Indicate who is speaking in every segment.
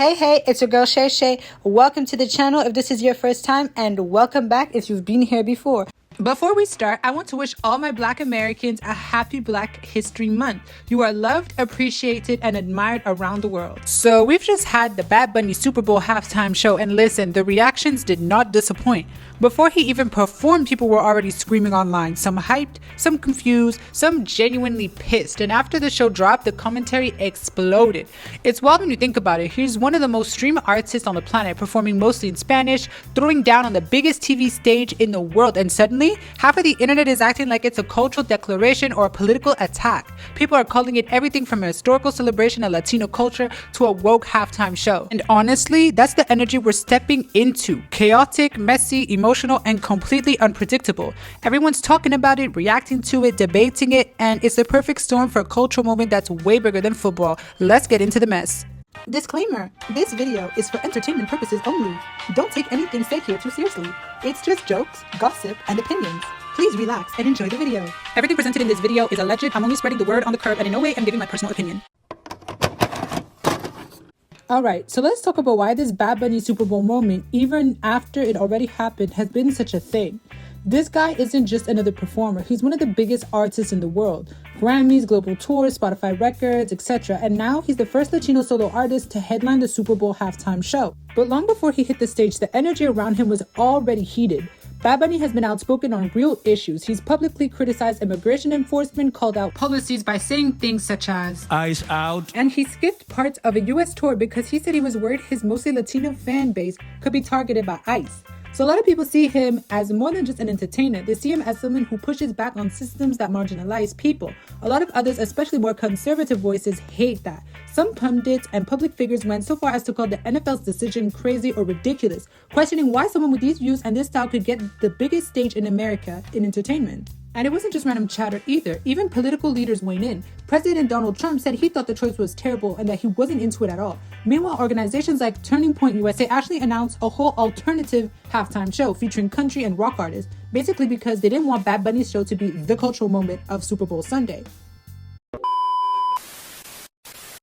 Speaker 1: Hey, it's your girl Shay Shay. Welcome to the channel if this is your first time, and welcome back if you've been here before. Before we start, I want to wish all my Black Americans a happy Black History Month. You are loved, appreciated, and admired around the world. So we've just had the Bad Bunny Super Bowl halftime show, and listen, the reactions did not disappoint. Before he even performed, people were already screaming online, some hyped, some confused, some genuinely pissed, and after the show dropped, the commentary exploded. It's wild when you think about it. He's one of the most streamed artists on the planet, performing mostly in Spanish, throwing down on the biggest TV stage in the world, and suddenly, half of the internet is acting like it's a cultural declaration or a political attack. People are calling it everything from a historical celebration of Latino culture to a woke halftime show. And honestly, that's the energy we're stepping into. Chaotic, messy, emotional, and completely unpredictable. Everyone's talking about it, reacting to it, debating it, and it's the perfect storm for a cultural moment that's way bigger than football. Let's get into the mess. Disclaimer, this video is for entertainment purposes only. Don't take anything said here too seriously. It's just jokes, gossip, and opinions. Please relax and enjoy the video. Everything presented in this video is alleged. I'm only spreading the word on the curb, and in no way I'm giving my personal opinion. Alright, so let's talk about why this Bad Bunny Super Bowl moment, even after it already happened, has been such a thing. This guy isn't just another performer, he's one of the biggest artists in the world. Grammys, global tours, Spotify records, etc. And now he's the first Latino solo artist to headline the Super Bowl halftime show. But long before he hit the stage, the energy around him was already heated. Bad Bunny has been outspoken on real issues. He's publicly criticized immigration enforcement, called out policies by saying things such as
Speaker 2: "Eyes out."
Speaker 1: And he skipped parts of a US tour because he said he was worried his mostly Latino fan base could be targeted by ICE. So a lot of people see him as more than just an entertainer. They see him as someone who pushes back on systems that marginalize people. A lot of others, especially more conservative voices, hate that. Some pundits and public figures went so far as to call the NFL's decision crazy or ridiculous, questioning why someone with these views and this style could get the biggest stage in America in entertainment. And it wasn't just random chatter either. Even political leaders weighed in. President Donald Trump said he thought the choice was terrible and that he wasn't into it at all. Meanwhile, organizations like Turning Point USA actually announced a whole alternative halftime show featuring country and rock artists, basically because they didn't want Bad Bunny's show to be the cultural moment of Super Bowl Sunday.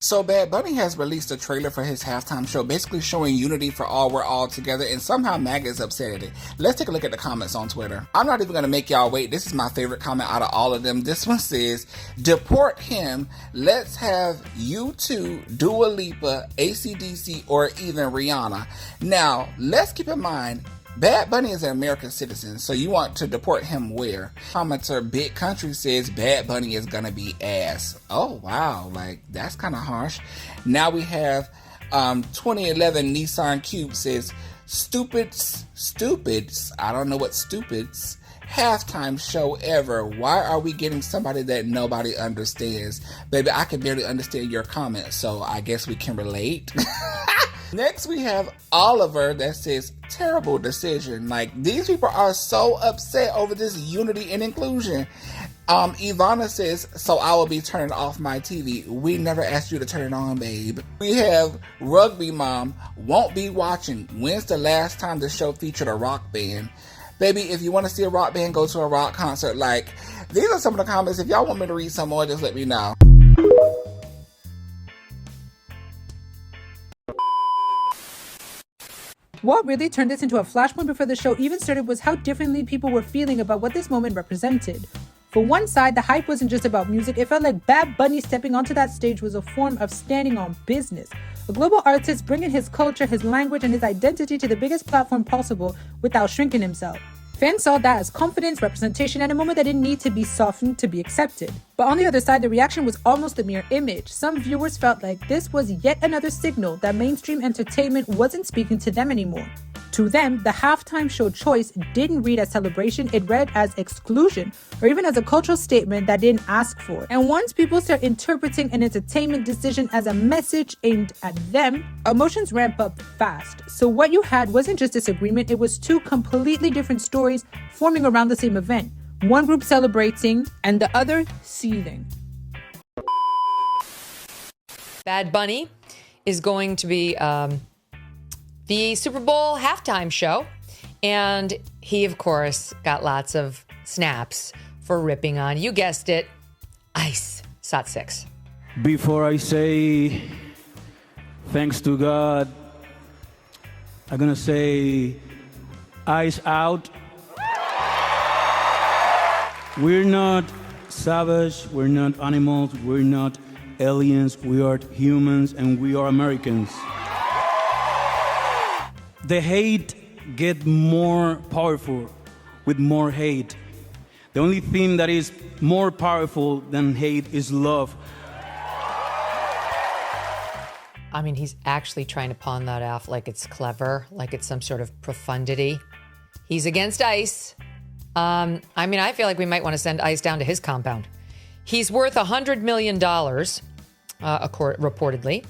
Speaker 3: So Bad Bunny has released a trailer for his halftime show, basically showing unity for all, we're all together, and somehow MAGA is upset at it. Let's take a look at the comments on Twitter. I'm not even going to make y'all wait. This is my favorite comment out of all of them. This one says, "Deport him. Let's have U2, Dua Lipa, AC/DC, or even Rihanna." Now, let's keep in mind, Bad Bunny is an American citizen, so you want to deport him where? Commenter Big Country says Bad Bunny is gonna be ass. Oh wow, like that's kind of harsh. Now we have 2011 Nissan Cube says stupids, I don't know what stupids, halftime show ever. Why are we getting somebody that nobody understands? Baby, I can barely understand your comments, so I guess we can relate. Next, we have Oliver that says, terrible decision. Like, these people are so upset over this unity and inclusion. Ivana says, so I will be turning off my TV. We never asked you to turn it on, babe. We have Rugby Mom, won't be watching. When's the last time the show featured a rock band? Baby, if you want to see a rock band, go to a rock concert. Like, these are some of the comments. If y'all want me to read some more, just let me know.
Speaker 1: What really turned this into a flashpoint before the show even started was how differently people were feeling about what this moment represented. For one side, the hype wasn't just about music. It felt like Bad Bunny stepping onto that stage was a form of standing on business. A global artist bringing his culture, his language, and his identity to the biggest platform possible without shrinking himself. Fans saw that as confidence, representation, and a moment that didn't need to be softened to be accepted. But on the other side, the reaction was almost a mere image. Some viewers felt like this was yet another signal that mainstream entertainment wasn't speaking to them anymore. To them, the halftime show choice didn't read as celebration, it read as exclusion, or even as a cultural statement that didn't ask for it. And once people start interpreting an entertainment decision as a message aimed at them, emotions ramp up fast. So what you had wasn't just disagreement, it was two completely different stories forming around the same event. One group celebrating and the other seething.
Speaker 4: Bad Bunny is going to be the Super Bowl halftime show. And he, of course, got lots of snaps for ripping on, you guessed it, ICE. SOT 6.
Speaker 2: Before I say Thanks to God, I'm gonna say, eyes out. We're not savage, we're not animals, we're not aliens, we are humans, and we are Americans. The hate gets more powerful with more hate. The only thing that is more powerful than hate is love.
Speaker 4: I mean, he's actually trying to pawn that off like it's clever, like it's some sort of profundity. He's against ICE. I mean, I feel like we might want to send ICE down to his compound. He's worth $100 million, reportedly.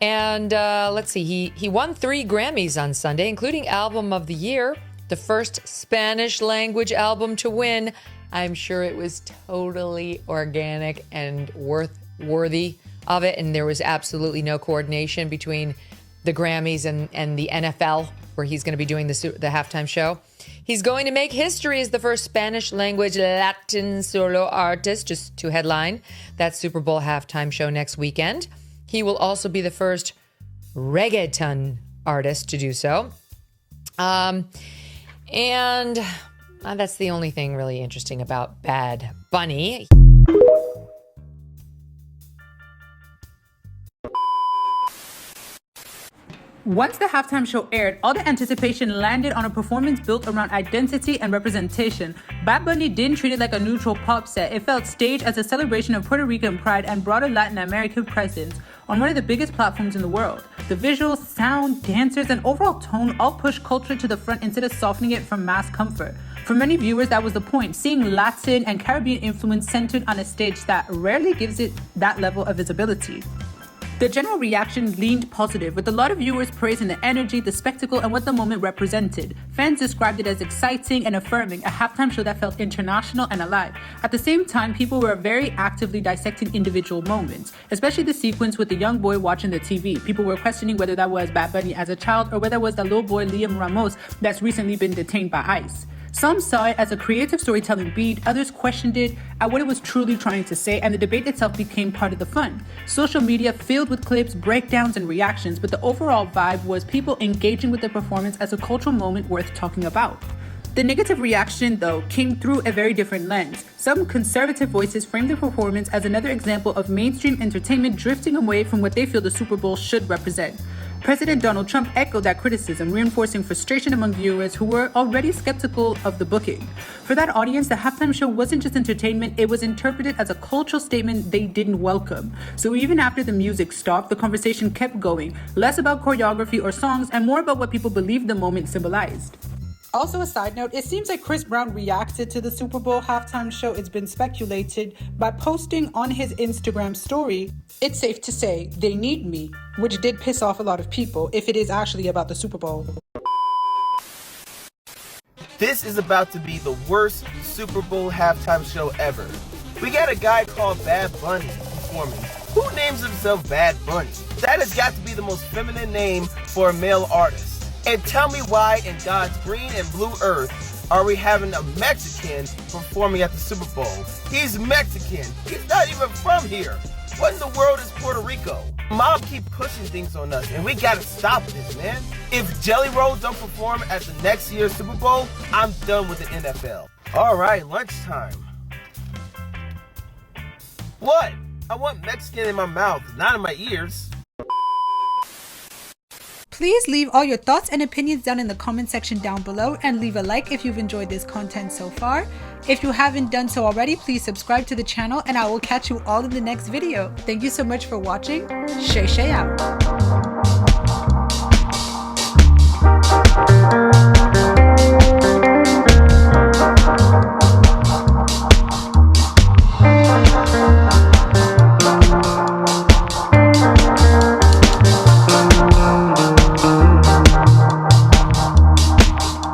Speaker 4: And let's see, he won 3 Grammys on Sunday, including Album of the Year, the first Spanish language album to win. I'm sure it was totally organic and worthy of it. And there was absolutely no coordination between the Grammys and the NFL, where he's going to be doing the halftime show. He's going to make history as the first Spanish language Latin solo artist just to headline that Super Bowl halftime show next weekend. He will also be the first reggaeton artist to do so. And that's the only thing really interesting about Bad Bunny.
Speaker 1: Once the halftime show aired, all the anticipation landed on a performance built around identity and representation. Bad Bunny didn't treat it like a neutral pop set. It felt staged as a celebration of Puerto Rican pride and broader Latin American presence on one of the biggest platforms in the world. The visuals, sound, dancers, and overall tone all pushed culture to the front instead of softening it from mass comfort. For many viewers, that was the point, seeing Latin and Caribbean influence centered on a stage that rarely gives it that level of visibility. The general reaction leaned positive, with a lot of viewers praising the energy, the spectacle, and what the moment represented. Fans described it as exciting and affirming, a halftime show that felt international and alive. At the same time, people were very actively dissecting individual moments, especially the sequence with the young boy watching the TV. People were questioning whether that was Bad Bunny as a child or whether it was the little boy Liam Ramos that's recently been detained by ICE. Some saw it as a creative storytelling beat, others questioned it at what it was truly trying to say, and the debate itself became part of the fun. Social media filled with clips, breakdowns, and reactions, but the overall vibe was people engaging with the performance as a cultural moment worth talking about. The negative reaction, though, came through a very different lens. Some conservative voices framed the performance as another example of mainstream entertainment drifting away from what they feel the Super Bowl should represent. President Donald Trump echoed that criticism, reinforcing frustration among viewers who were already skeptical of the booking. For that audience, the halftime show wasn't just entertainment, it was interpreted as a cultural statement they didn't welcome. So even after the music stopped, the conversation kept going, less about choreography or songs and more about what people believed the moment symbolized. Also, a side note, it seems like Chris Brown reacted to the Super Bowl halftime show, it's been speculated, by posting on his Instagram story, "It's safe to say they need me," which did piss off a lot of people if it is actually about the Super Bowl.
Speaker 5: This is about to be the worst Super Bowl halftime show ever. We got a guy called Bad Bunny performing. Who names himself Bad Bunny? That has got to be the most feminine name for a male artist. And tell me why in God's green and blue earth are we having a Mexican performing at the Super Bowl? He's Mexican. He's not even from here. What in the world is Puerto Rico? Mob keep pushing things on us, and we gotta stop this, man. If Jelly Rolls don't perform at the next year's Super Bowl, I'm done with the NFL. All right, lunchtime. What? I want Mexican in my mouth, not in my ears.
Speaker 1: Please leave all your thoughts and opinions down in the comment section down below, and leave a like if you've enjoyed this content so far. If you haven't done so already, please subscribe to the channel, and I will catch you all in the next video. Thank you so much for watching. Shay out.